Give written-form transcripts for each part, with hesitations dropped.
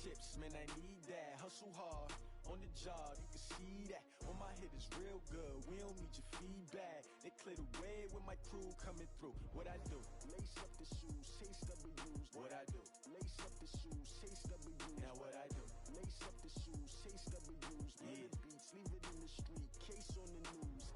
chips, man, I need that. Hustle hard, on the job, you can see that. On my hit is real good, we don't need your feedback. They clear the way with my crew coming through. What I do? Lace up the shoes, chase W's. What I do? Lace up the shoes, chase W's. Now what I do? Lace up the shoes, chase W's. Yeah. The beats, leave it in the street, case on the news.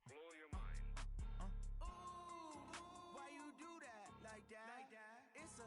Blow your mind. Why you do that? Like that? It's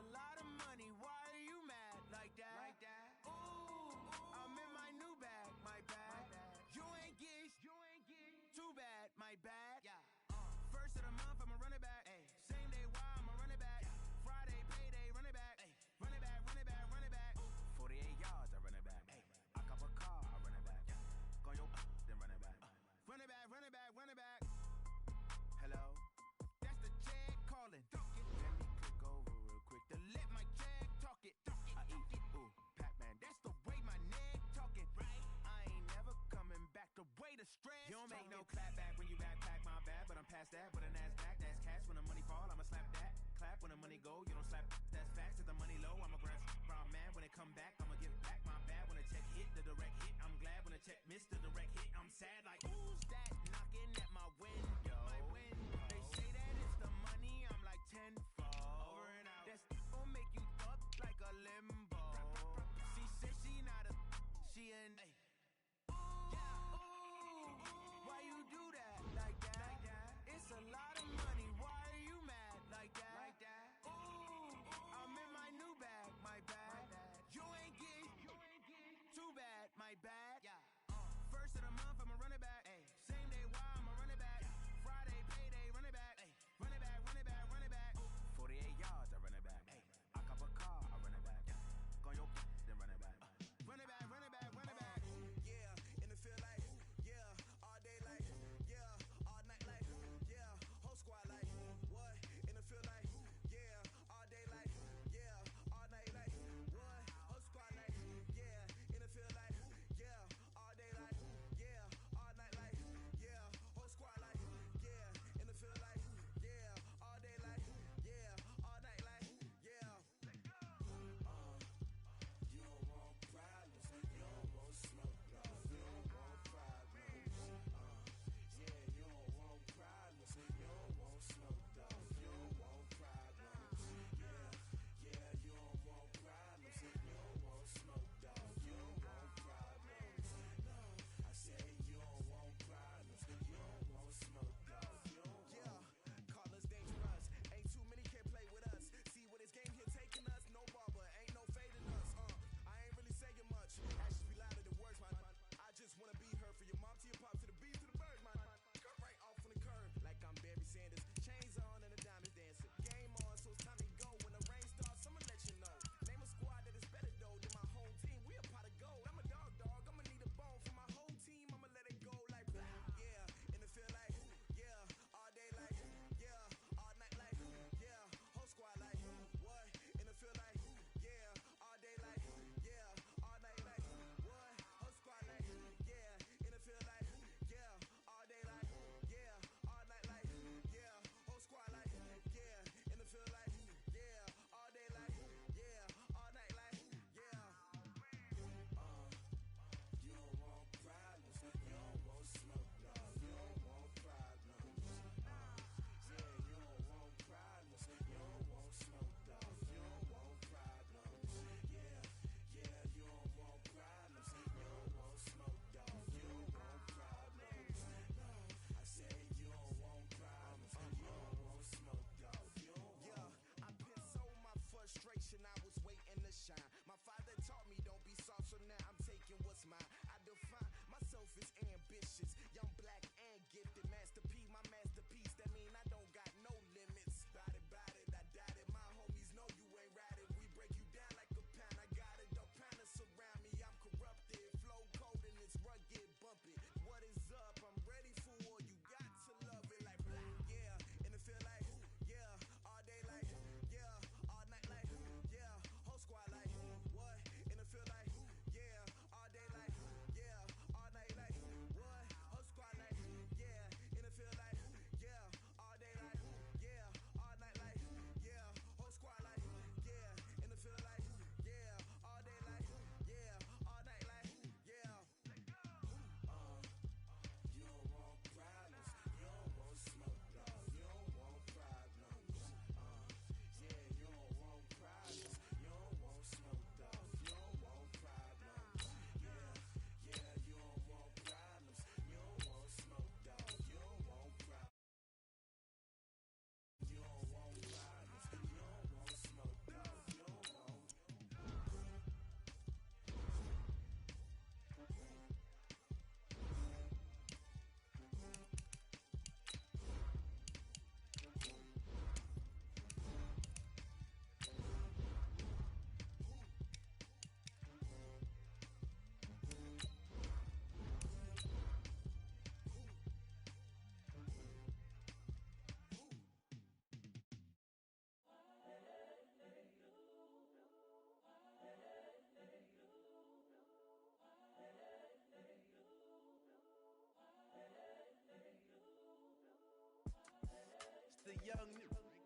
young,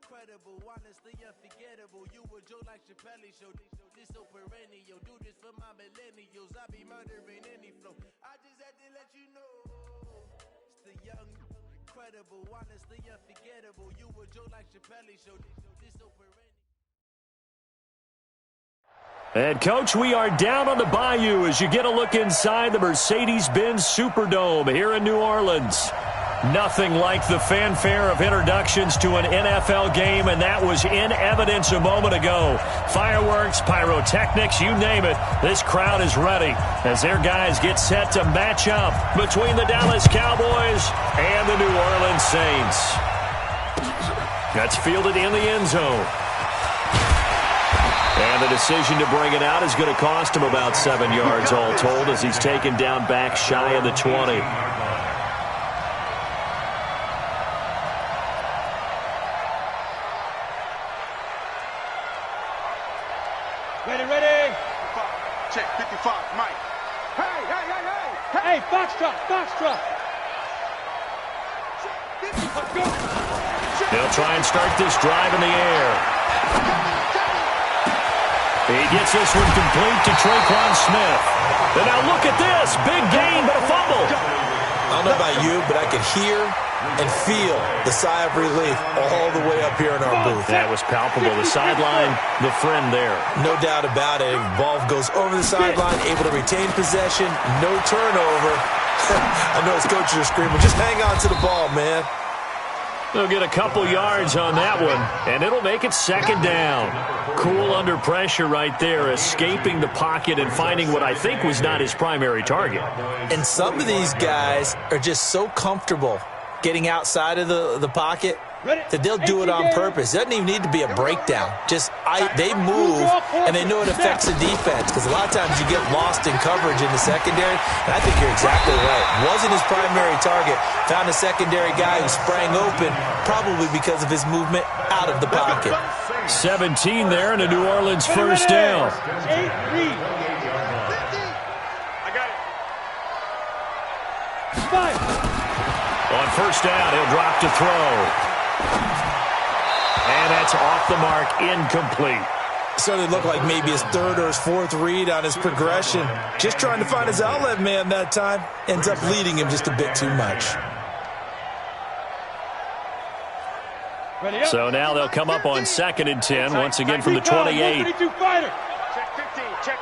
incredible, honestly unforgettable. You a joke like Chappelle Show. This so perennial. Do this for my millennials. I be murdering any flow. I just had to let you know. It's the young, incredible, honestly unforgettable. You a joke like Chappelle Show. This so perennial. And, Coach, we are down on the bayou as you get a look inside the Mercedes-Benz Superdome here in New Orleans. Nothing like the fanfare of introductions to an NFL game, and that was in evidence a moment ago. Fireworks, pyrotechnics, you name it. This crowd is ready as their guys get set to match up between the Dallas Cowboys and the New Orleans Saints. That's fielded in the end zone. And the decision to bring it out is going to cost him about 7 yards all told as he's taken down back shy of the 20. Ready. Check 55, Mike. Hey, foxtrot. They'll try and start this drive in the air. He gets this one complete to Tre'Quan Smith. And now look at this. Big gain, but a fumble. I don't know about you, but I could hear and feel the sigh of relief all the way up here in our booth. That was palpable. The sideline, the friend there. No doubt about it. Ball goes over the sideline, able to retain possession, no turnover. I know his coaches are screaming, just hang on to the ball, man. They'll get a couple yards on that one, and it'll make it second down. Cool under pressure right there, escaping the pocket and finding what I think was not his primary target. And some of these guys are just so comfortable getting outside of the pocket that they'll do it on purpose. It doesn't even need to be a breakdown. They move, and they know it affects the defense because a lot of times you get lost in coverage in the secondary, and I think you're exactly right. Wasn't his primary target. Found a secondary guy who sprang open, probably because of his movement out of the pocket. 17 there and a New Orleans first down. I got it. 5. On first down, he'll drop to throw. And that's off the mark, incomplete. Certainly looked like maybe his third or his fourth read on his progression. Just trying to find his outlet man that time. Ends up leading him just a bit too much. So now they'll come up on 2nd and 10, once again from the 28. Check 15, check.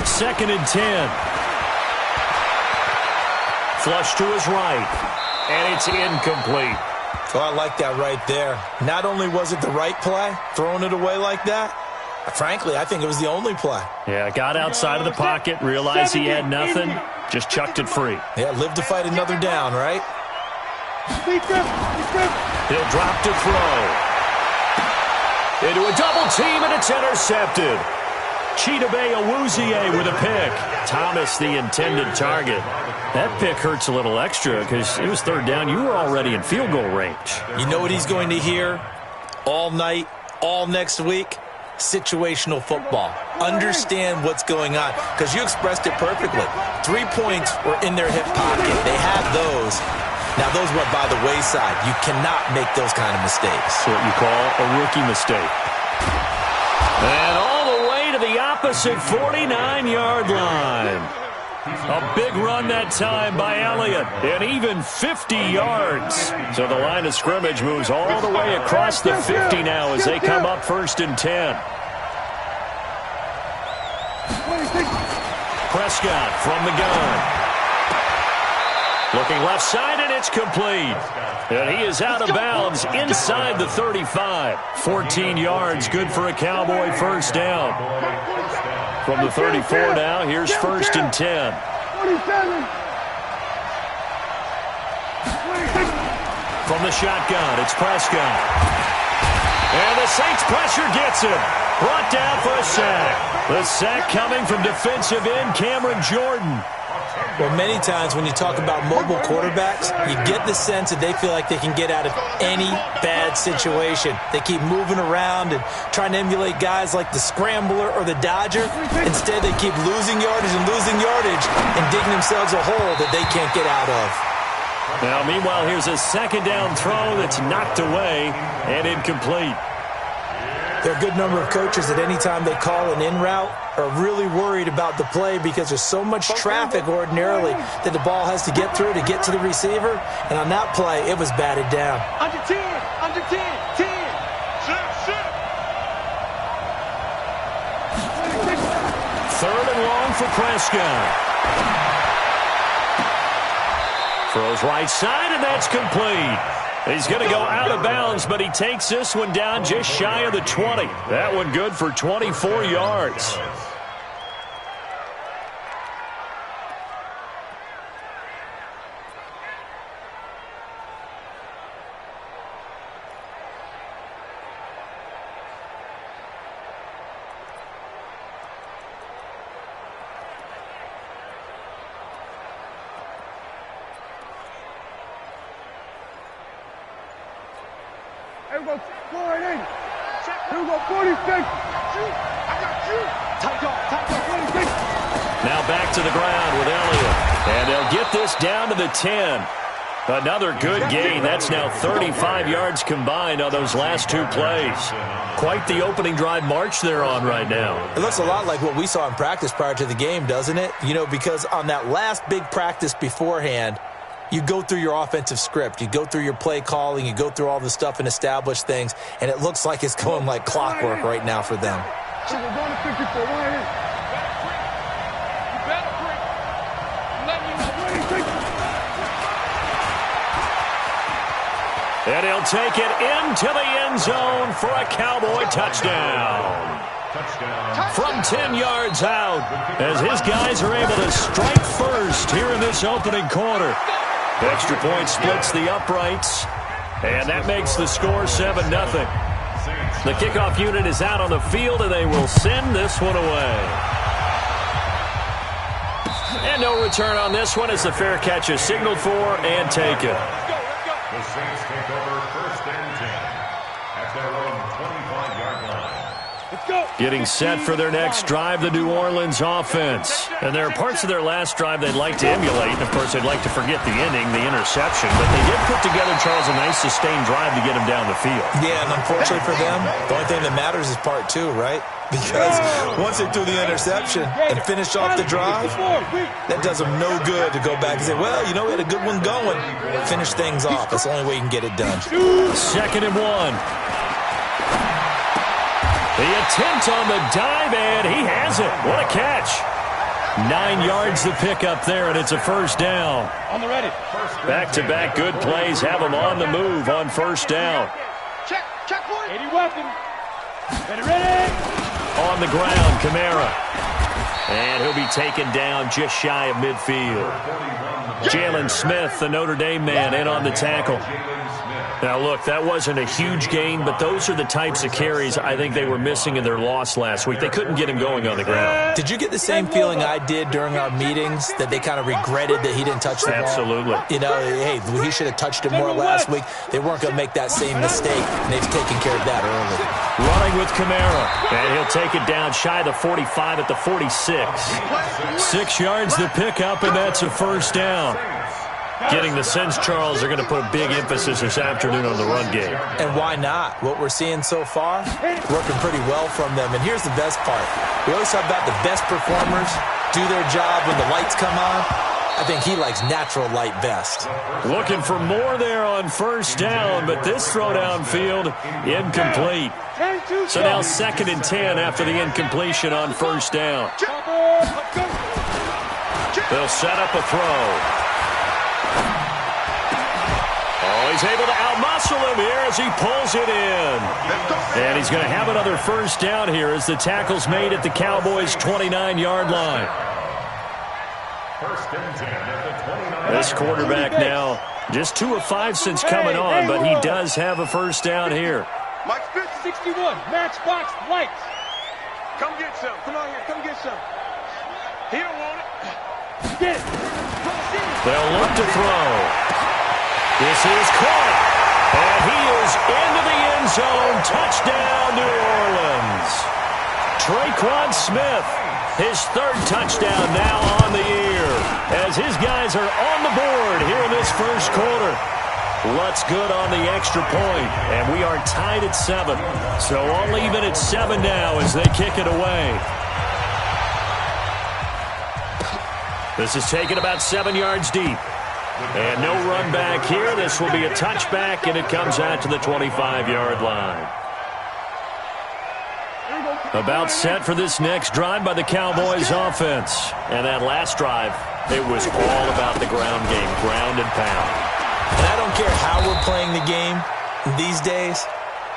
2nd and 10. Flush to his right, and it's incomplete. So I like that right there. Not only was it the right play, throwing it away like that, frankly, I think it was the only play. Yeah, got outside of the pocket, realized he had nothing, just chucked it free. Yeah, live to fight another down, right? He'll drop to throw. Into a double team, and it's intercepted. Chidobe Awuzie with a pick. Thomas, the intended target. That pick hurts a little extra because it was third down. You were already in field goal range. You know what he's going to hear all night, all next week? Situational football. Understand what's going on because you expressed it perfectly. 3 points were in their hip pocket. They had those. Now, those went by the wayside. You cannot make those kind of mistakes. What you call a rookie mistake. And all the way to the opposite 49-yard line. A big run that time by Elliott, and even 50 yards. So the line of scrimmage moves all the way across the 50 now as they come up 1st and 10. Prescott from the gun. Looking left side, and it's complete. And he is out of bounds inside the 35. 14 yards, good for a Cowboy first down. From the 34 now, here's 1st and 10. From the shotgun, it's Prescott. And the Saints pressure gets him. Brought down for a sack. The sack coming from defensive end Cameron Jordan. Well, many times when you talk about mobile quarterbacks, you get the sense that they feel like they can get out of any bad situation. They keep moving around and trying to emulate guys like the Scrambler or the Dodger. Instead, they keep losing yardage and digging themselves a hole that they can't get out of. Now, meanwhile, here's a second down throw that's knocked away and incomplete. There are a good number of coaches that any time they call an in route are really worried about the play because there's so much traffic ordinarily that the ball has to get through to get to the receiver. And on that play, it was batted down. Under 10, 10. Sit. Third and long for Prescott. Throws right side, and that's complete. He's going to go out of bounds, but he takes this one down just shy of the 20. That one good for 24 yards. Here we go, 480. Here we go, 46. I got you. Tight off, 46. Now back to the ground with Elliott. And they'll get this down to the 10. Another good gain. That's now 35 yards combined on those last two plays. Quite the opening drive march they're on right now. It looks a lot like what we saw in practice prior to the game, doesn't it? You know, because on that last big practice beforehand, you go through your offensive script. You go through your play calling. You go through all the stuff and establish things. And it looks like it's going like clockwork right now for them. So we're going to 54. Right in. You better break. Let me know. And he'll take it into the end zone for a Cowboy touchdown. From 10 yards out, as his guys are able to strike first here in this opening quarter. Extra point splits the uprights, and that makes the score 7-0. The kickoff unit is out on the field, and they will send this one away. And no return on this one as the fair catch is signaled for and taken. The Saints take over first and 10 at their own 25-yard line. Let's go. Getting set for their next drive, the New Orleans offense. And there are parts of their last drive they'd like to emulate. And, of course, they'd like to forget the inning, the interception. But they did put together, Charles, a nice sustained drive to get him down the field. Yeah, and unfortunately for them, the only thing that matters is part two, right? Because once they threw the interception and finished off the drive, that does them no good to go back and say, well, you know, we had a good one going. Finish things off. That's the only way you can get it done. 2nd and 1. The attempt on the dive, and he has it. What a catch. 9 yards to pick up there, and it's a first down. On the ready. Back-to-back good plays have him on the move on first down. Check point. 80 weapon. Ready. On the ground, Kamara. And he'll be taken down just shy of midfield. Jalen Smith, the Notre Dame man, in on the tackle. Now, look, that wasn't a huge gain, but those are the types of carries I think they were missing in their loss last week. They couldn't get him going on the ground. Did you get the same feeling I did during our meetings, that they kind of regretted that he didn't touch the ball? Absolutely. You know, hey, he should have touched it more last week. They weren't going to make that same mistake, and they've taken care of that early. Running with Kamara, and he'll take it down shy of the 45 at the 46. 6 yards to pick up, and that's a first down. Getting the sense, Charles, they're going to put a big emphasis this afternoon on the run game. And why not? What we're seeing so far, working pretty well from them. And here's the best part. We always talk about the best performers do their job when the lights come on. I think he likes natural light best. Looking for more there on first down, but this throw downfield, incomplete. So now 2nd and 10 after the incompletion on first down. They'll set up a throw. Oh, he's able to outmuscle him here as he pulls it in. And he's going to have another first down here as the tackle's made at the Cowboys' 29-yard line. First and 10 at the 29. This quarterback now just 2 of 5 since coming on, but he does have a first down here. Mike Smith, 61, matchbox lights. Come get some. Come on here. Come get some. He don't want it. Get it. They'll look to throw. This is caught, and he is into the end zone. Touchdown, New Orleans. Traquan Smith, his 3rd touchdown now on the year, as as his guys are on the board here in this first quarter. Lutz good on the extra point, and we are tied at 7. So all even at 7 now as they kick it away. This is taken about 7 yards deep. And no run back here. This will be a touchback, and it comes out to the 25-yard line. About set for this next drive by the Cowboys offense. And that last drive, it was all about the ground game, ground and pound. And I don't care how we're playing the game these days,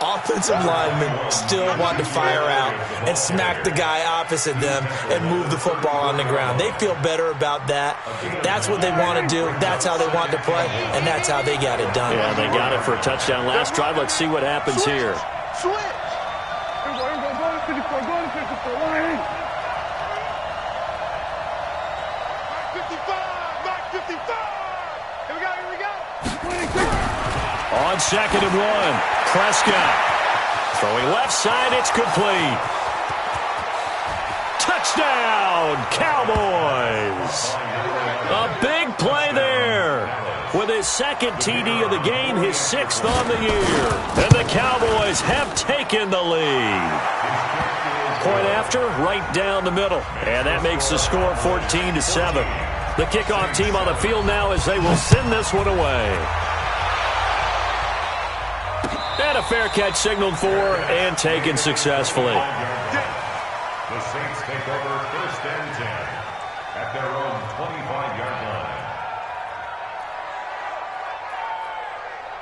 offensive linemen still want to fire out and smack the guy opposite them and move the football on the ground. They feel better about that. That's what they want to do. That's how they want to play, and that's how they got it done. Yeah, they got it for a touchdown last drive. Let's see what happens here. Switch. On 2nd and 1, Prescott throwing left side, it's complete. Touchdown, Cowboys! A big play there. With his second TD of the game, his 6th on the year. And the Cowboys have taken the lead. Point after, right down the middle. And that makes the score 14-7. The kickoff team on the field now as they will send this one away. And a fair catch signaled for and taken successfully. The Saints take over 1st and 10 at their own 25-yard line.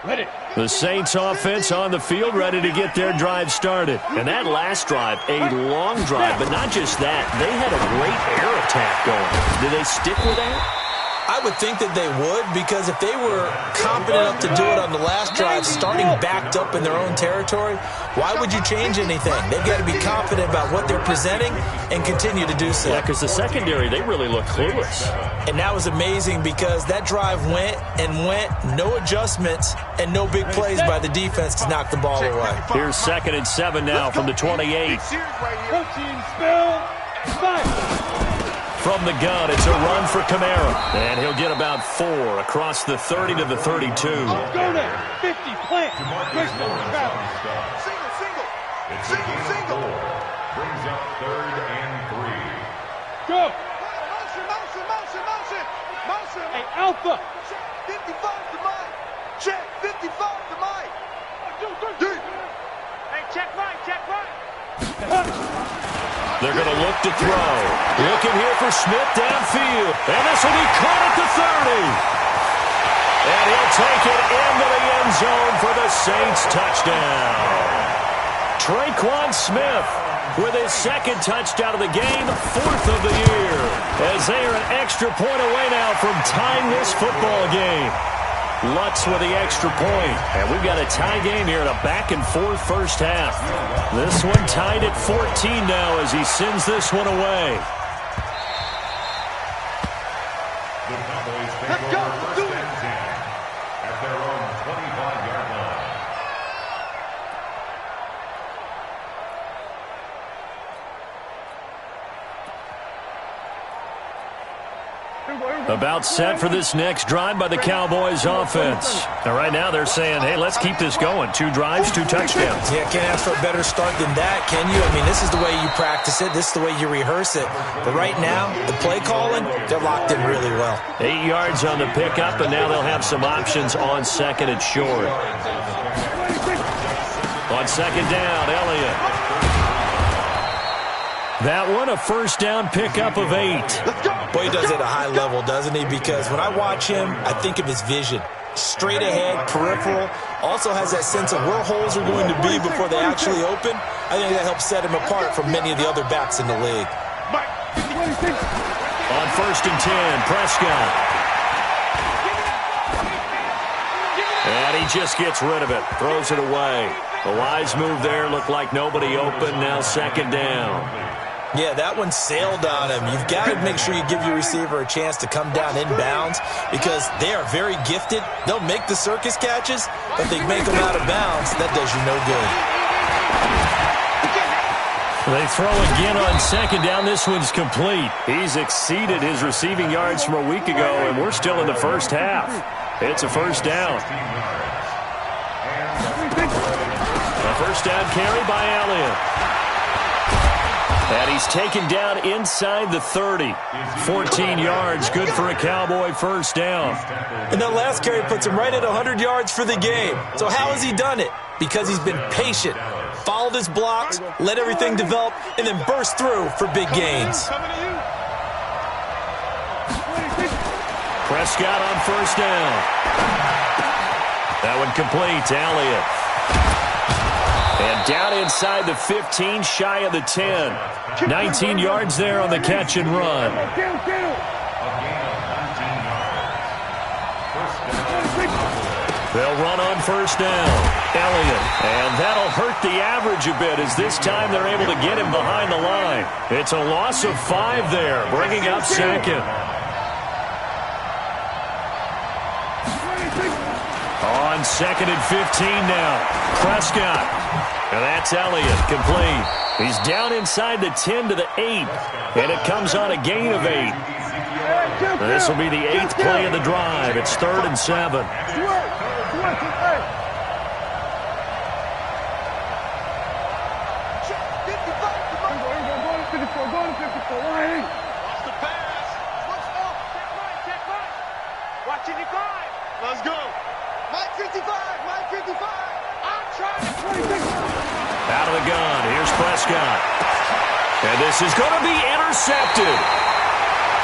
Ready. The Saints offense on the field ready to get their drive started. And that last drive, a long drive, but not just that. They had a great air attack going. Did they stick with that? I would think that they would, because if they were confident enough to do it on the last drive, starting backed up in their own territory, why would you change anything? They've got to be confident about what they're presenting and continue to do so. Yeah, because the secondary, they really look clueless. And that was amazing because that drive went and went, no adjustments, and no big plays by the defense to knock the ball away. Here's 2nd and 7 now from the 28. Coaching spell. Fight. From the gun, it's a run for Kamara. And he'll get about 4 across the 30 to the 32. Go there. 50, plant. Single. It's a gain of 4. Brings up 3rd and 3. Go. Motion. Hey, Alpha. 55 to Mike. Check. 55 to Mike. 1, 2, 3. Hey, check right. They're going to look to throw. Looking here for Smith downfield. And this will be caught at the 30. And he'll take it into the end zone for the Saints touchdown. Traquan Smith with his 2nd touchdown of the game, 4th of the year. As they are an extra point away now from tying this football game. Lutz with the extra point. And we've got a tie game here in a back-and-forth first half. This one tied at 14 now as he sends this one away. The Cowboys take over 1st and 10 at their own 25-yard line. About set for this next drive by the Cowboys offense. And right now they're saying, hey, let's keep this going. 2 drives, 2 touchdowns. Yeah, can't ask for a better start than that, can you? I mean, this is the way you practice it. This is the way you rehearse it. But right now, the play calling, they're locked in really well. 8 yards on the pickup, and now they'll have some options on 2nd and short. On 2nd down, Elliott. That one, a first down pickup of 8. Boy, he does it at a high level, doesn't he? Because when I watch him, I think of his vision. Straight ahead, peripheral. Also has that sense of where holes are going to be before they actually open. I think that helps set him apart from many of the other backs in the league. On 1st and 10, Prescott. And he just gets rid of it, throws it away. A wise move there, looked like nobody open, now 2nd down. Yeah, that one sailed on him. You've got to make sure you give your receiver a chance to come down inbounds because they are very gifted. They'll make the circus catches, but they make them out of bounds. That does you no good. They throw again on second down. This one's complete. He's exceeded his receiving yards from a week ago, and we're still in the first half. It's a first down. A first down carry by Elliott. And he's taken down inside the 30. 14 yards, good for a Cowboy first down. And that last carry puts him right at 100 yards for the game. So how has he done it? Because he's been patient, followed his blocks, let everything develop, and then burst through for big gains. Prescott on first down. That one complete to Elliott. And down inside the 15, shy of the 10. 19 yards there on the catch and run. They'll run on first down. Elliott. And that'll hurt the average a bit as this time they're able to get him behind the line. It's a loss of 5 there, bringing up second. On second and 15 now. Prescott. And that's Elliott, complete. He's down inside the 10 to the 8. And it comes on a gain of 8. This will be the 8th play of the drive. It's 3rd and 7. Watching you climb. Let's go. Mike 55. Mike 55. I'm trying to play. Out of the gun. Here's Prescott. And this is going to be intercepted.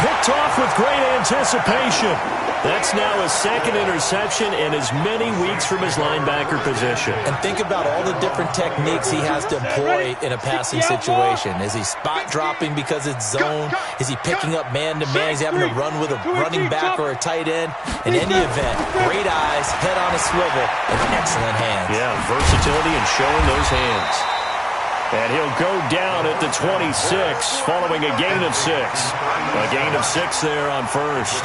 Picked off with great anticipation. That's now his 2nd interception in as many weeks from his linebacker position. And think about all the different techniques he has to employ in a passing situation. Is he spot dropping because it's zone? Is he picking up man-to-man? He's having to run with a running back or a tight end? In any event, great eyes, head on a swivel, and excellent hands. Yeah, versatility and showing those hands. And he'll go down at the 26 following a gain of 6. A gain of 6 there on first.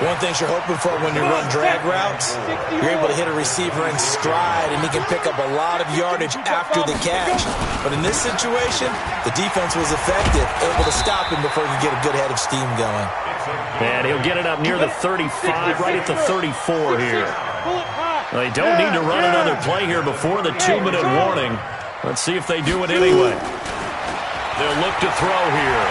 One thing you're hoping for when you run drag routes, you're able to hit a receiver in stride, and he can pick up a lot of yardage after the catch. But in this situation, the defense was effective, able to stop him before he could get a good head of steam going. And he'll get it up near the 35, right at the 34 here. They don't need to run another play here before the 2-minute warning. Let's see if they do it anyway. They'll look to throw here.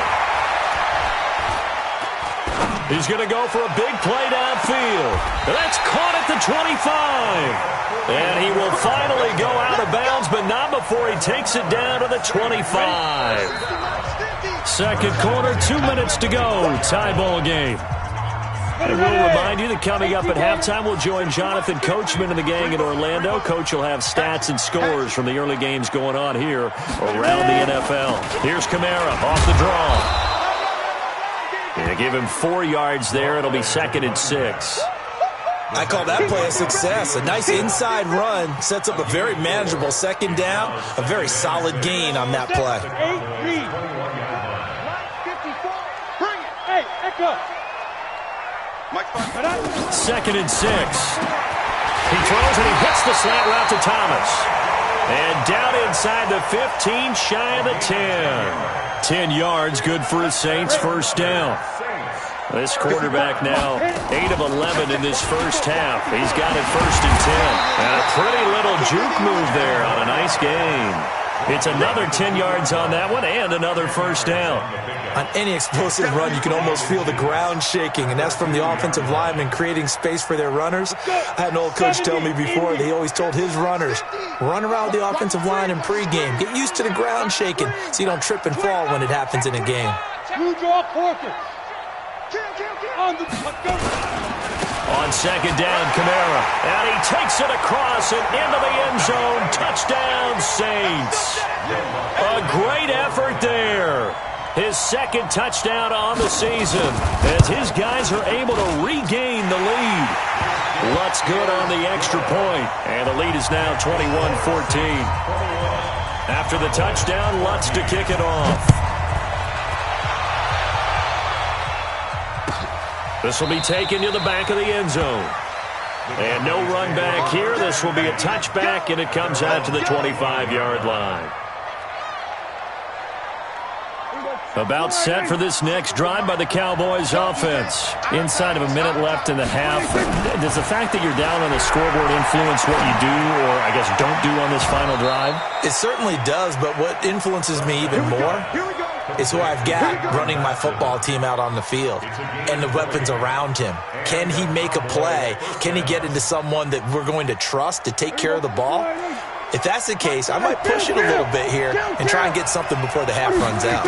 He's going to go for a big play downfield. That's caught at the 25. And he will finally go out of bounds, but not before he takes it down to the 25. Second quarter, 2 minutes to go. Tie ball game. And we'll remind you that coming up at halftime, we'll join Jonathan Coachman and the gang in Orlando. Coach will have stats and scores from the early games going on here around the NFL. Here's Kamara off the draw. And give him 4 yards there. It'll be 2nd and 6. I call that play a success. A nice inside run sets up a very manageable 2nd down. A very solid gain on that play. bring it. Hey, echo. 2nd and 6. He throws and he hits the slant route to Thomas. And down inside the 15, shy of the 10. 10 yards, good for his Saints, first down. This quarterback now 8 of 11 in this first half. He's got it 1st and 10. And a pretty little juke move there on a nice gain. It's another 10 yards on that one and another first down. On any explosive run, you can almost feel the ground shaking, and that's from the offensive linemen creating space for their runners. I had an old coach tell me before that he always told his runners, run around the offensive line in pregame. Get used to the ground shaking so you don't trip and fall when it happens in a game. On 2nd down, Kamara. And he takes it across and into the end zone. Touchdown, Saints. A great effort there. His 2nd touchdown on the season as his guys are able to regain the lead. Lutz good on the extra point, and the lead is now 21-14. After the touchdown, Lutz to kick it off. This will be taken to the back of the end zone. And no run back here. This will be a touchback, and it comes out to the 25-yard line. About set for this next drive by the Cowboys offense. Inside of a minute left in the half. Does the fact that you're down on the scoreboard influence what you do or, I guess, don't do on this final drive? It certainly does, but what influences me even more is who I've got running my football team out on the field and the weapons around him. Can he make a play? Can he get into someone that we're going to trust to take care of the ball? If that's the case, I might push it a little bit here and try and get something before the half runs out.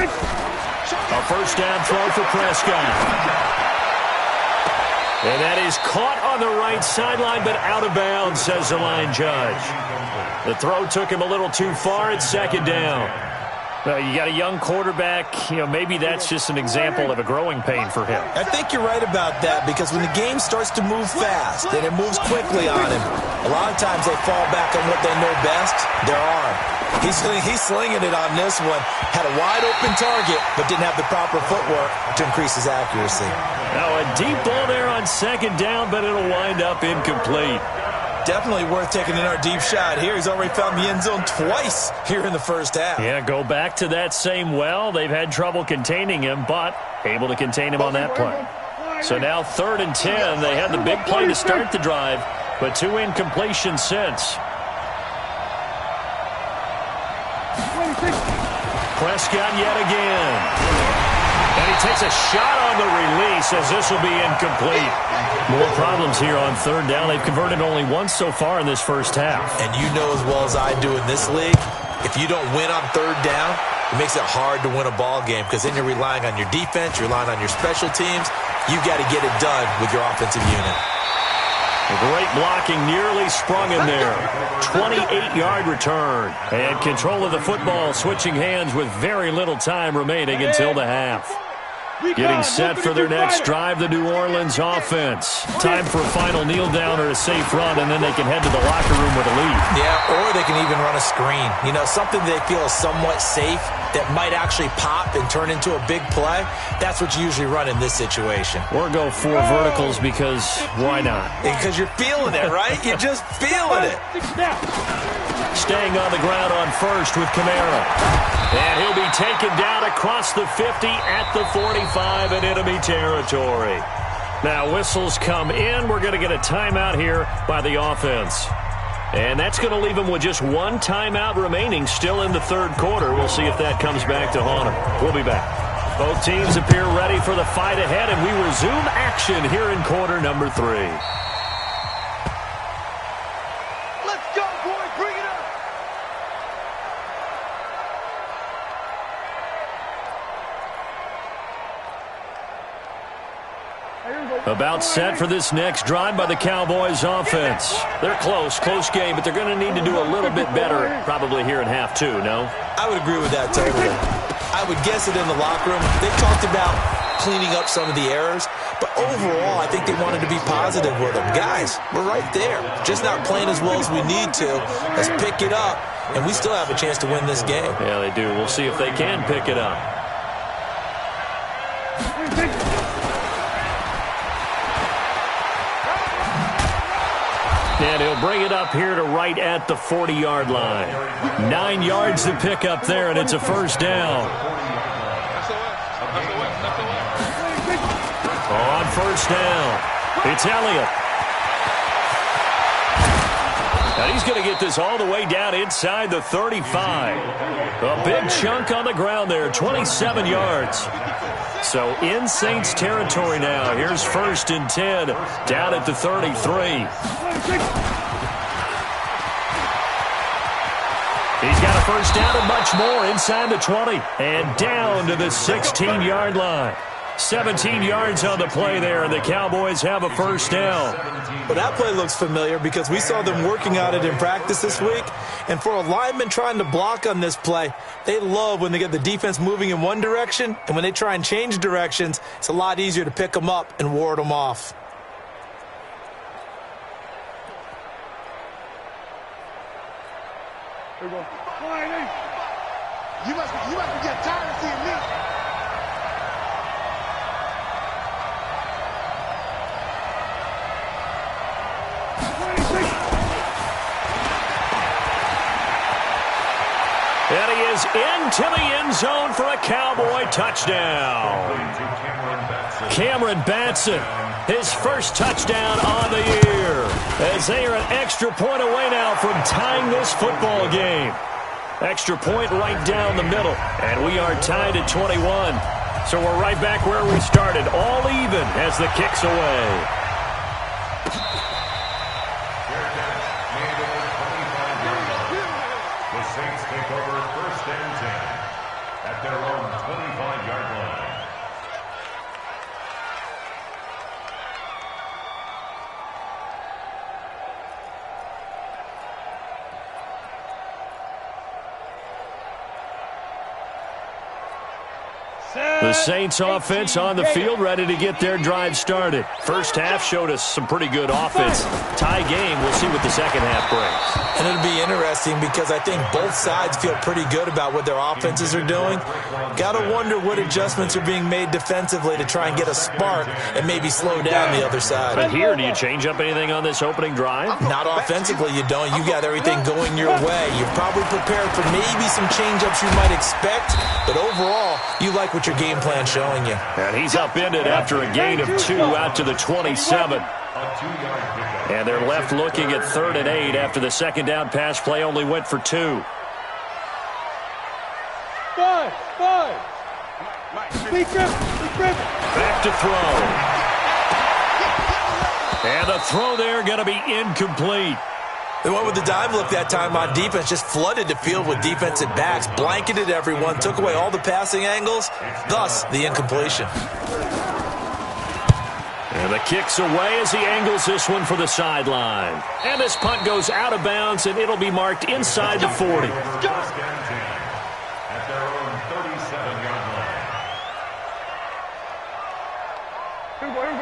A first down throw for Prescott. And that is caught on the right sideline, but out of bounds, says the line judge. The throw took him a little too far. It's second down. You got a young quarterback. Maybe that's just an example of a growing pain for him. I think you're right about that because when the game starts to move fast and it moves quickly on him, a lot of times they fall back on what they know best, their arm. He's slinging it on this one. Had a wide-open target, but didn't have the proper footwork to increase his accuracy. Now a deep ball there on second down, but it'll wind up incomplete. Definitely worth taking in our deep shot here. He's already found the end zone twice here in the first half. Yeah, go back to that same well. They've had trouble containing him, but able to contain him on that play. So now 3rd and 10. They had the big play to start the drive, but 2 incompletions since. Prescott yet again. And he takes a shot on the release as this will be incomplete. More problems here on 3rd down. They've converted only once so far in this first half. And you know as well as I do in this league, if you don't win on 3rd down, it makes it hard to win a ball game because then you're relying on your defense, you're relying on your special teams. You've got to get it done with your offensive unit. Great blocking, nearly sprung him there. 28-yard return. And control of the football, switching hands with very little time remaining until the half. Getting set for their next drive, the New Orleans offense. Time for a final kneel down or a safe run, and then they can head to the locker room with a lead. Yeah, or they can even run a screen. Something they feel is somewhat safe that might actually pop and turn into a big play. That's what you usually run in this situation. Or go 4 verticals because why not? Because you're feeling it, right? You're just feeling it. Staying on the ground on first with Kamara. And he'll be taken down across the 50 at the 45 in enemy territory. Now whistles come in. We're going to get a timeout here by the offense. And that's going to leave them with just 1 timeout remaining still in the 3rd quarter. We'll see if that comes back to haunt them. We'll be back. Both teams appear ready for the fight ahead, and we resume action here in quarter number 3. Let's go, boys. Bring it up. About set for this next drive by the Cowboys offense. They're close game, but they're going to need to do a little bit better probably here in half 2, no? I would agree with that totally. I would guess it in the locker room. They talked about cleaning up some of the errors, but overall, I think they wanted to be positive with them. Guys, we're right there. Just not playing as well as we need to. Let's pick it up, and we still have a chance to win this game. Yeah, they do. We'll see if they can pick it up. And he'll bring it up here to right at the 40-yard line. 9 yards to pick up there, and it's a first down. On first down, it's Elliott. And he's going to get this all the way down inside the 35. A big chunk on the ground there, 27 yards. So in Saints territory now. Here's 1st and 10 down at the 33. He's got a first down and much more inside the 20 and down to the 16-yard line. 17 yards on the play there, and the Cowboys have a first down. Well, that play looks familiar because we saw them working on it in practice this week. And for a lineman trying to block on this play, they love when they get the defense moving in one direction, and when they try and change directions, it's a lot easier to pick them up and ward them off. Here we go. You must be getting tired of seeing me. And he is is into the end zone for a Cowboy touchdown. Cameron Batson, his first touchdown on the year, as they are an extra point away now from tying this football game. Extra point right down the middle, and we are tied at 21. So we're right back where we started, all even as the kick's away. The Saints take over first and 10 at their own 25-yard line. The Saints offense on the field, ready to get their drive started. First half showed us some pretty good offense. Tie game, we'll see what the second half brings. And it'll be interesting because I think both sides feel pretty good about what their offenses are doing. Got to wonder what adjustments are being made defensively to try and get a spark and maybe slow down the other side. But here, do you change up anything on this opening drive? Not offensively, you don't. You got everything going your way. You're probably prepared for maybe some change-ups you might expect, but overall, you like what your game plan's showing you. And he's upended after a gain of 2 out to the 27. And they're left looking at 3rd and 8 after the second down pass play only went for 2. 5. Back to throw. And the throw there going to be incomplete. They went with the dive look that time on defense, just flooded the field with defensive backs, blanketed everyone, took away all the passing angles, thus the incompletion. And the kick's away as he angles this one for the sideline. And this punt goes out of bounds, and it'll be marked inside the 40. At their own 37-yard line.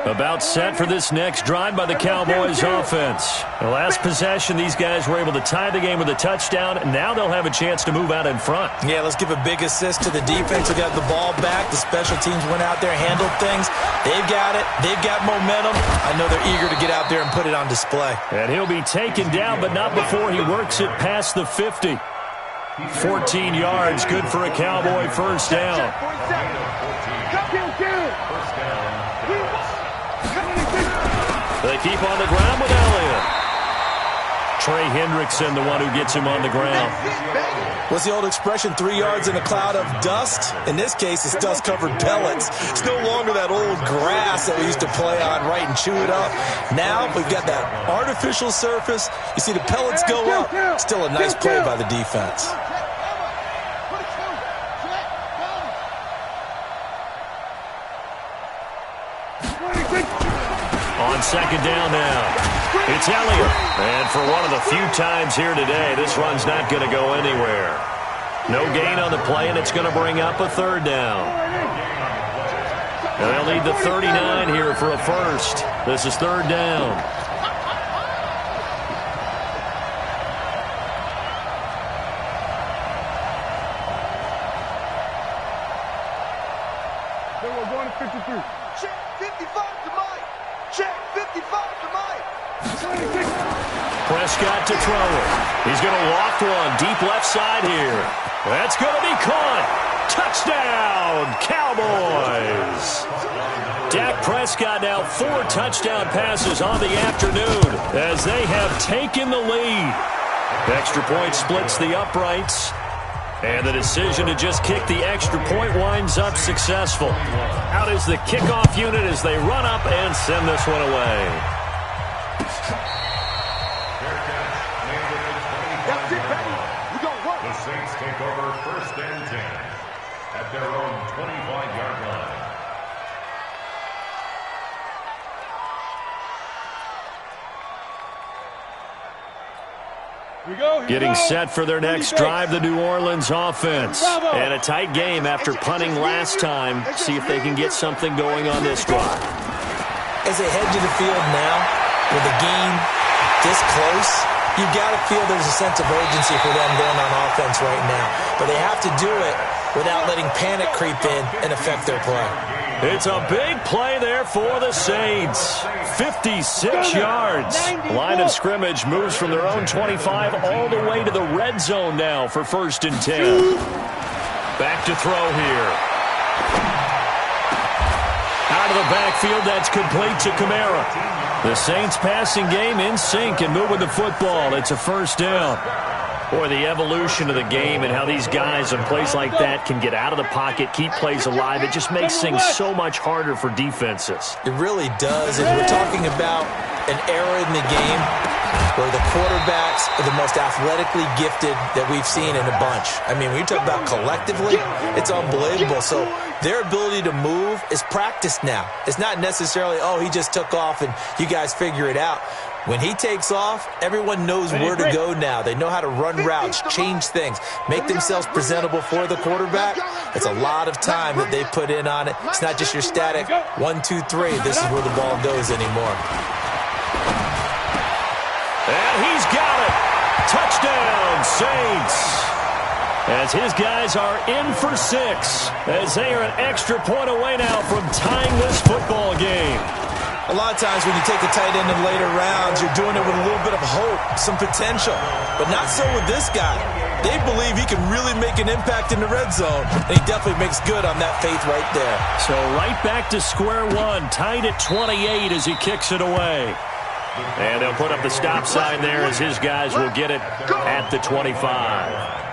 About set for this next drive by the Cowboys offense. The last possession, these guys were able to tie the game with a touchdown. Now they'll have a chance to move out in front. Yeah, let's give a big assist to the defense. They got the ball back. The special teams went out there, handled things. They've got it. They've got momentum. I know they're eager to get out there and put it on display. And he'll be taken down, but not before he works it past the 50. 14 yards, good for a Cowboy first down. They keep on the ground with Elliott. Trey Hendrickson, the one who gets him on the ground. What's the old expression, 3 yards in a cloud of dust? In this case, it's dust-covered pellets. It's no longer that old grass that we used to play on, right, and chew it up. Now we've got that artificial surface. You see the pellets go up. Still a nice play by the defense. On second down now, it's Elliott. And for one of the few times here today, this run's not going to go anywhere. No gain on the play, and it's going to bring up a 3rd down. And they'll need the 39 here for a first. This is 3rd down. Then we're going to 53. Check 55 to Mike. Check 55 to Mike. Prescott to throw it. He's going to loft one deep left side here. That's going to be caught. Touchdown, Cowboys. Dak Prescott now 4 touchdown passes on the afternoon as they have taken the lead. Extra point splits the uprights. And the decision to just kick the extra point winds up successful. Out is the kickoff unit as they run up and send this one away. The Saints take over first and 10 at their own 25-yard line. Getting set for their next drive, the New Orleans offense. And a tight game after punting last time. See if they can get something going on this drive. As they head to the field now, with the game this close, you've got to feel there's a sense of urgency for them going on offense right now. But they have to do it without letting panic creep in and affect their play. It's a big play there for the Saints. 56 yards. Line of scrimmage moves from their own 25 all the way to the red zone now for 1st and 10. Back to throw here. Out of the backfield, that's complete to Kamara. The Saints passing game in sync and moving the football. It's a 1st down. Boy, the evolution of the game and how these guys in plays like that can get out of the pocket, keep plays alive, it just makes things so much harder for defenses. It really does, and we're talking about an era in the game where the quarterbacks are the most athletically gifted that we've seen in a bunch. I mean, when you talk about collectively, it's unbelievable. So their ability to move is practiced now. It's not necessarily, oh, he just took off and you guys figure it out. When he takes off, everyone knows where to go now. They know how to run routes, change things, make themselves presentable for the quarterback. It's a lot of time that they put in on it. It's not just your static 1, 2, 3. This is where the ball goes anymore. And he's got it. Touchdown, Saints. As his guys are in for 6, as they are an extra point away now from tying this football game. A lot of times when you take a tight end in later rounds, you're doing it with a little bit of hope, some potential. But not so with this guy. They believe he can really make an impact in the red zone, and he definitely makes good on that faith right there. So right back to square one, tied at 28 as he kicks it away. And they'll put up the stop sign there as his guys will get it at the 25.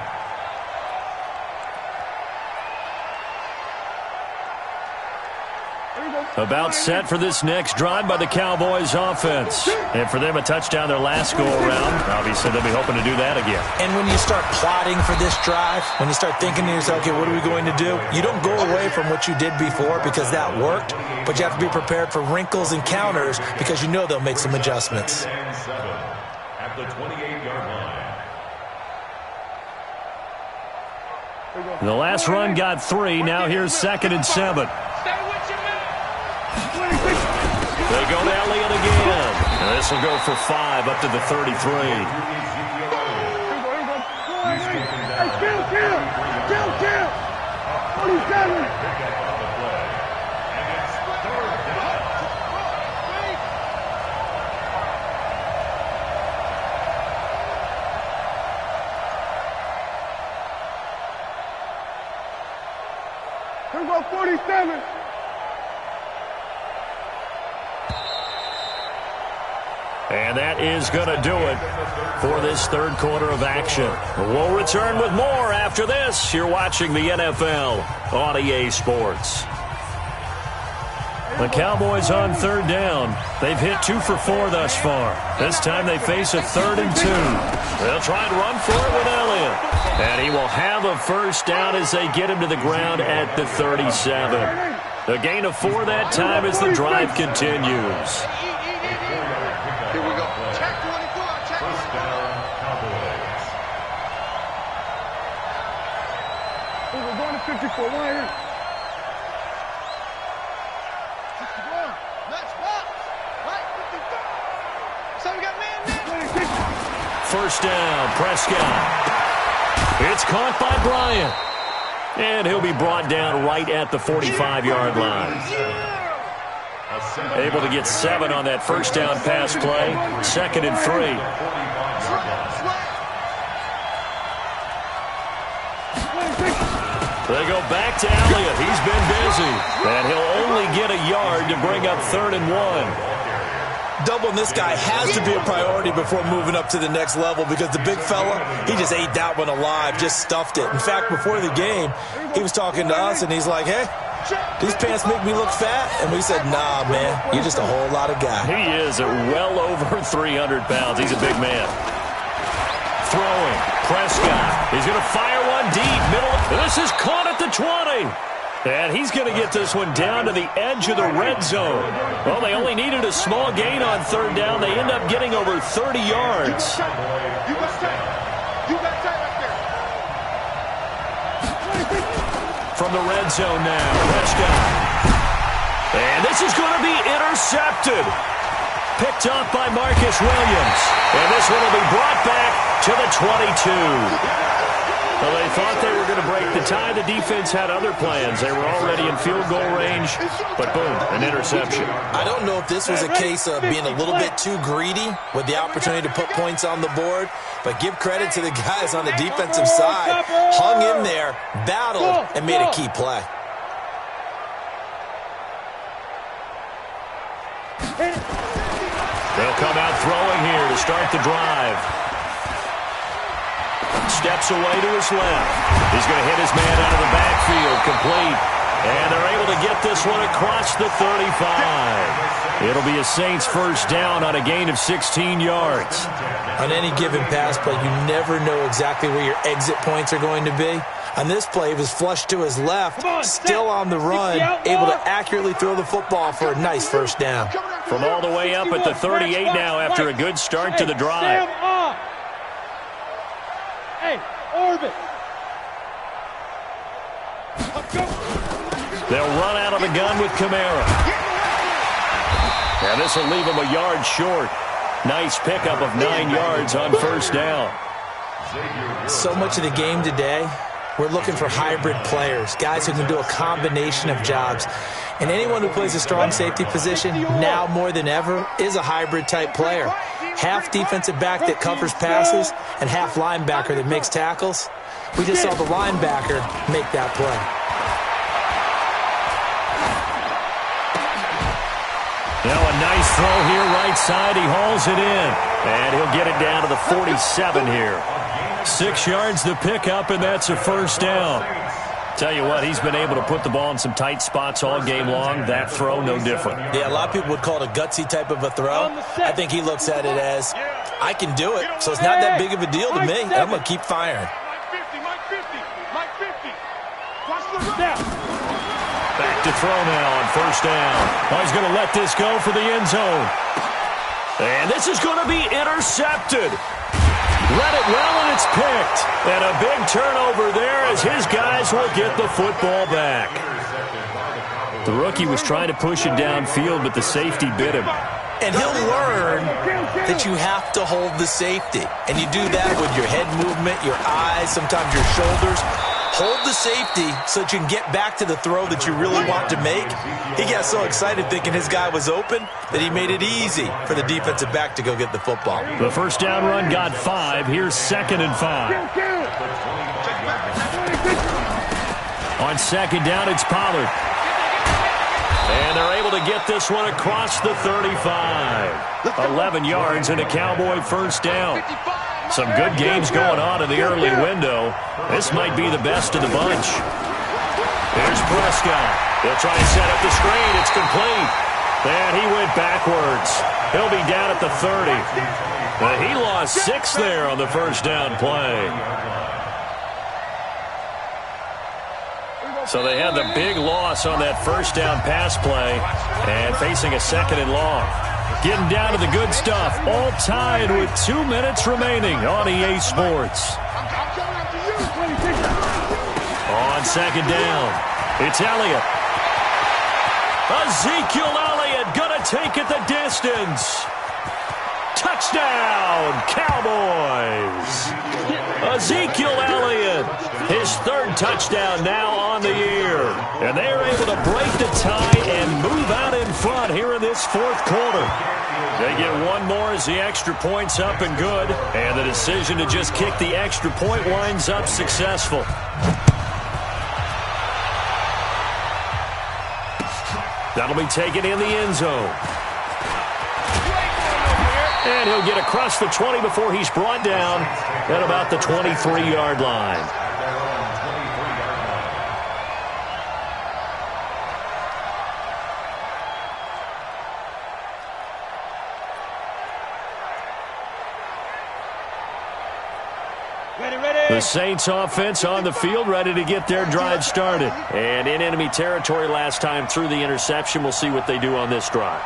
About set for this next drive by the Cowboys offense. And for them, a touchdown their last go-around. Obviously, they'll be hoping to do that again. And when you start plotting for this drive, when you start thinking to yourself, okay, what are we going to do? You don't go away from what you did before because that worked, but you have to be prepared for wrinkles and counters because you know they'll make some adjustments. At the 28-yard line. The last run got 3. Now here's 2nd and 7. They go to Elliott again. And this will go for 5 up to the 33. Here we go, 47. And that is going to do it for this 3rd quarter of action. We'll return with more after this. You're watching the NFL on EA Sports. The Cowboys on 3rd down. They've hit 2 for 4 thus far. This time they face a 3rd and 2. They'll try and run for it with Elliott. And he will have a 1st down as they get him to the ground at the 37. A gain of 4 that time as the drive continues. Here we go. Check 24. Check. First down, Cowboys. We're going to 54. One here. 61. Let's box. Right, 54. So we got man now. 1st down, Prescott. It's caught by Bryant. And he'll be brought down right at the 45-yard line. Able to get 7 on that 1st down pass play. 2nd and 3. They go back to Elliott. He's been busy. And he'll only get a yard to bring up 3rd and 1. Doubling this guy has to be a priority before moving up to the next level because the big fella, he just ate that one alive, just stuffed it. In fact, before the game, he was talking to us, and he's like, hey, these pants make me look fat? And we said, nah, man, you're just a whole lot of guy. He is at well over 300 pounds. He's a big man. Throwing. Prescott. He's going to fire one deep. Middle. This is caught at the 20. And he's going to get this one down to the edge of the red zone. Well, they only needed a small gain on 3rd down. They end up getting over 30 yards. You got tight. You got tight right there. From the red zone now. Prescott. And this is going to be intercepted. Picked off by Marcus Williams. And this one will be brought back to the 22. Well, they thought they were going to break the tie. The defense had other plans. They were already in field goal range, but boom, an interception. I don't know if this was a case of being a little bit too greedy with the opportunity to put points on the board, but give credit to the guys on the defensive side. Hung in there, battled, and made a key play. They'll come out throwing here to start the drive. Steps away to his left. He's going to hit his man out of the backfield, complete. And they're able to get this one across the 35. It'll be a Saints first down on a gain of 16 yards. On any given pass play, you never know exactly where your exit points are going to be. On this play, he was flushed to his left, still on the run, able to accurately throw the football for a nice first down. From all the way up at the 38 now after a good start to the drive. Hey, Orbit. They'll run out of the gun with Kamara. And this will leave him a yard short. Nice pickup of 9 yards on first down. So much of the game today, we're looking for hybrid players, guys who can do a combination of jobs. And anyone who plays a strong safety position, now more than ever, is a hybrid-type player. Half defensive back that covers passes and half linebacker that makes tackles. We just saw the linebacker make that play. Now a nice throw here right side. He hauls it in. And he'll get it down to the 47 here. 6 yards the pickup, and that's a first down. Tell you what, he's been able to put the ball in some tight spots all game long. That throw, no different. Yeah, a lot of people would call it a gutsy type of a throw. I think he looks at it as, I can do it, so it's not that big of a deal to me. I'm going to keep firing. Back to throw now on first down. Oh, he's going to let this go for the end zone. And this is going to be intercepted. Read it well, and it's picked. And a big turnover there as his guys will get the football back. The rookie was trying to push it downfield, but the safety bit him. And he'll learn that you have to hold the safety. And you do that with your head movement, your eyes, sometimes your shoulders. Hold the safety so that you can get back to the throw that you really want to make. He got so excited thinking his guy was open that he made it easy for the defensive back to go get the football. The first down run got 5. Here's 2nd and 5. On second down, it's Pollard. And they're able to get this one across the 35. 11 yards and a Cowboy first down. Some good games going on in the early window. This might be the best of the bunch. Here's Prescott. They'll try and set up the screen. It's complete. And he went backwards. He'll be down at the 30. But he lost 6 there on the first down play. So they had the big loss on that first down pass play and facing a 2nd and long. Getting down to the good stuff. All tied with 2 minutes remaining on EA Sports. On second down, it's Elliott. Ezekiel Elliott going to take it the distance. Touchdown, Cowboys. Ezekiel Elliott, his 3rd touchdown now on the year. And they're able to break the tie and move out in front here in this 4th quarter. They get one more as the extra point's up and good. And the decision to just kick the extra point winds up successful. That'll be taken in the end zone. And he'll get across the 20 before he's brought down at about the 23-yard line. The Saints offense on the field, ready to get their drive started. And in enemy territory last time through the interception. We'll see what they do on this drive.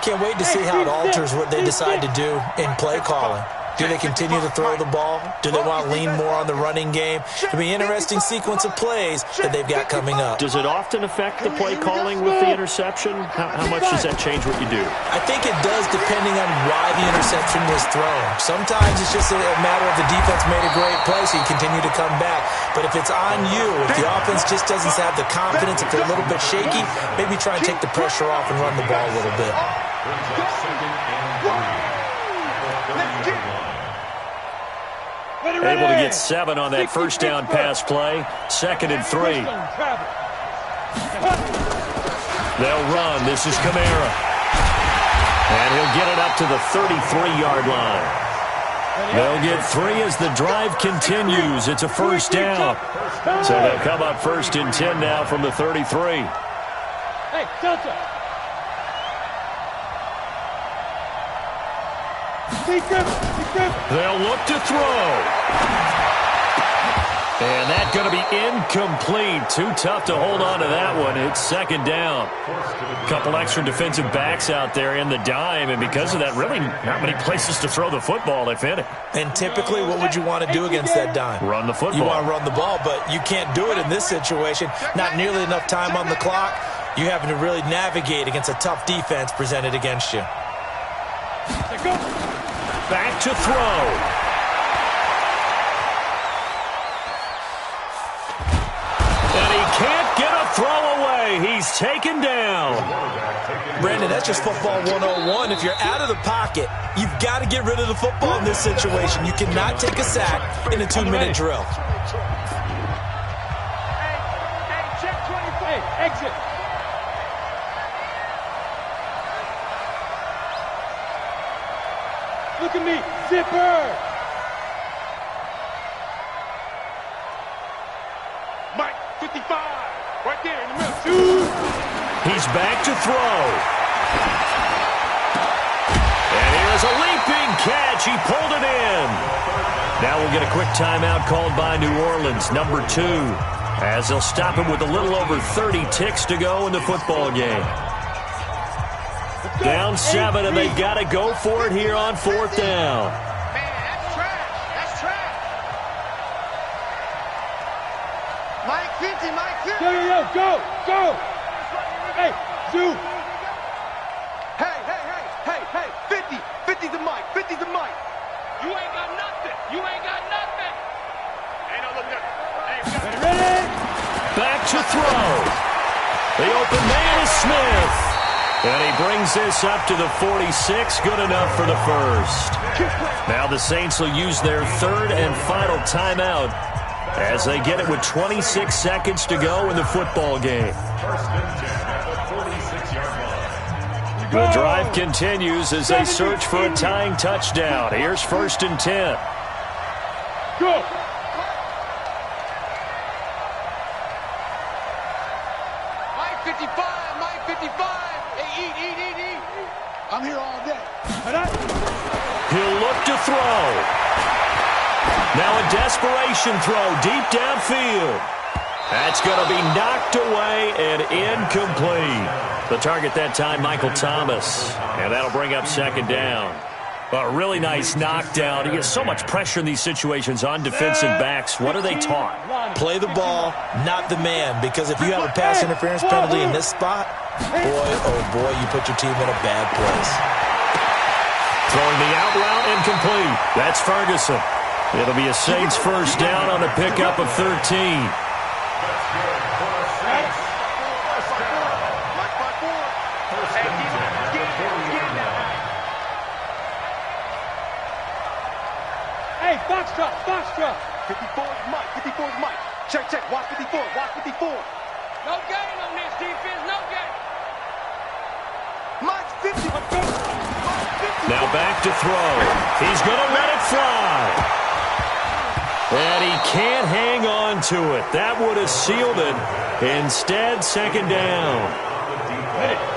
Can't wait to see how it alters what they decide to do in play calling. Do they continue to throw the ball? Do they want to lean more on the running game? It'll be an interesting sequence of plays that they've got coming up. Does it often affect the play calling with the interception? How much does that change what you do? I think it does depending on why the interception was thrown. Sometimes it's just a matter of the defense made a great play, so you continue to come back. But if it's on you, if the offense just doesn't have the confidence, if they're a little bit shaky, maybe try and take the pressure off and run the ball a little bit. Able to get 7 on that first down pass play. 2nd and 3. They'll run. This is Kamara. And he'll get it up to the 33-yard line. They'll get 3 as the drive continues. It's a first down. So they'll come up 1st and 10 now from the 33. Hey, Delta. They'll look to throw. And that's going to be incomplete. Too tough to hold on to that one. It's 2nd down. A couple extra defensive backs out there in the dime, and because of that, really not many places to throw the football, if any. And typically, what would you want to do against that dime? Run the football. You want to run the ball, but you can't do it in this situation. Not nearly enough time on the clock. You having to really navigate against a tough defense presented against you. Back to throw. Can't get a throw away. He's taken down. Brandon, that's just football 101. If you're out of the pocket, you've got to get rid of the football in this situation. You cannot take a sack in a 2-minute drill. Hey, check 24. Hey, exit. Look at me. Zipper. Mike, 55. Right there in the middle. He's back to throw. And here's a leaping catch. He pulled it in. Now we'll get a quick timeout called by New Orleans, number 2, as they'll stop him with a little over 30 ticks to go in the football game. Down 7, and they've got to go for it here on 4th down. Man, that's trash. That's trash. Mike 50, Mike 50. Go. Hey, Zoo. Hey, 50. 50 to Mike. 50 to Mike. You ain't got nothing. Ain't no look good. Hey, ready? Back to throw. The open man is Smith. And he brings this up to the 46. Good enough for the first. Now the Saints will use their 3rd and final timeout as they get it with 26 seconds to go in the football game. The drive continues as they search for a tying touchdown. Here's 1st and 10. Go. Mike 55. Hey, eat. I'm here all day. He'll look to throw. Now a desperation throw deep downfield. That's going to be knocked away and incomplete. The target that time, Michael Thomas. And that'll bring up 2nd down. A really nice knockdown. He gets so much pressure in these situations on defensive backs. What are they taught? Play the ball, not the man. Because if you have a pass interference penalty in this spot, boy, you put your team in a bad place. Throwing the out route incomplete. That's Ferguson. It'll be a Saints first down on a pickup of 13. Hey, Foxtrot. 54 is Mike. Check. Watch 54. No gain on this defense. No gain. Mike's 50. Now back to throw. He's going to let it fly. And he can't hang on to it. That would have sealed it. Instead, 2nd down.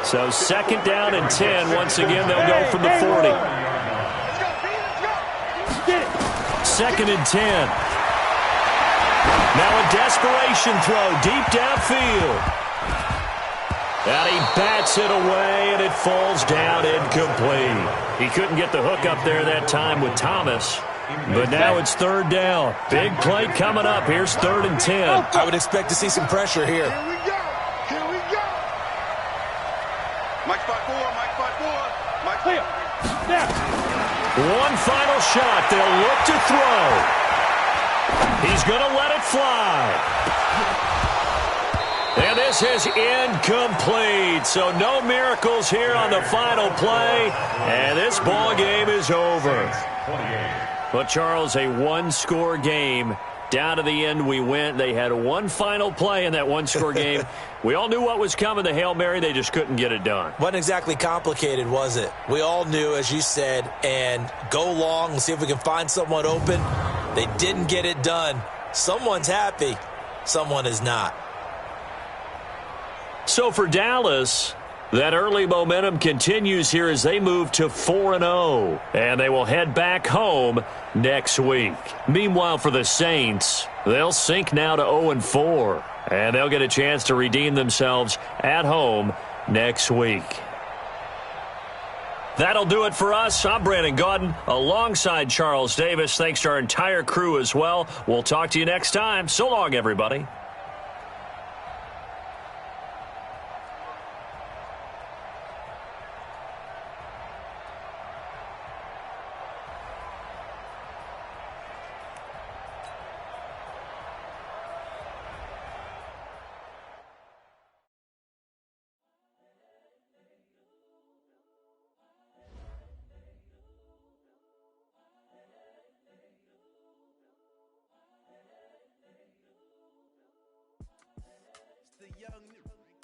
So 2nd down and 10. Once again, they'll go from the 40. 2nd and 10. Now a desperation throw deep downfield. And he bats it away, and it falls down incomplete. He couldn't get the hook up there that time with Thomas. But now it's third down. Big play coming up. Here's 3rd and 10. I would expect to see some pressure here. Here we go. Here we go. Mike spot 4. Mike spot 4. Mike Clear. Snap. One final shot. They'll look to throw. He's going to let it fly. And this is incomplete. So no miracles here on the final play. And this ball game is over. But, Charles, a one-score game. Down to the end we went. They had one final play in that one-score game. We all knew what was coming, the Hail Mary. They just couldn't get it done. Wasn't exactly complicated, was it? We all knew, as you said, and go long and see if we can find someone open. They didn't get it done. Someone's happy. Someone is not. So for Dallas, that early momentum continues here as they move to 4-0, and they will head back home next week. Meanwhile, for the Saints, they'll sink now to 0-4, and they'll get a chance to redeem themselves at home next week. That'll do it for us. I'm Brandon Gaudin alongside Charles Davis. Thanks to our entire crew as well. We'll talk to you next time. So long, everybody.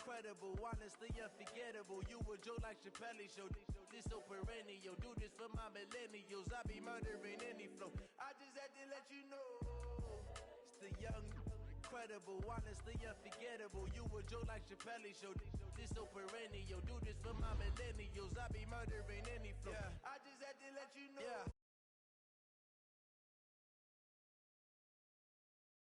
Incredible, honestly unforgettable. You a Joe like Chappelle show. This so perennial. Do this for my millennials. I be murdering any flow. I just had to let you know. It's the young, incredible, honestly unforgettable. You a Joe like Chappelle show. This so perennial. Do this for my millennials. I be murdering any flow.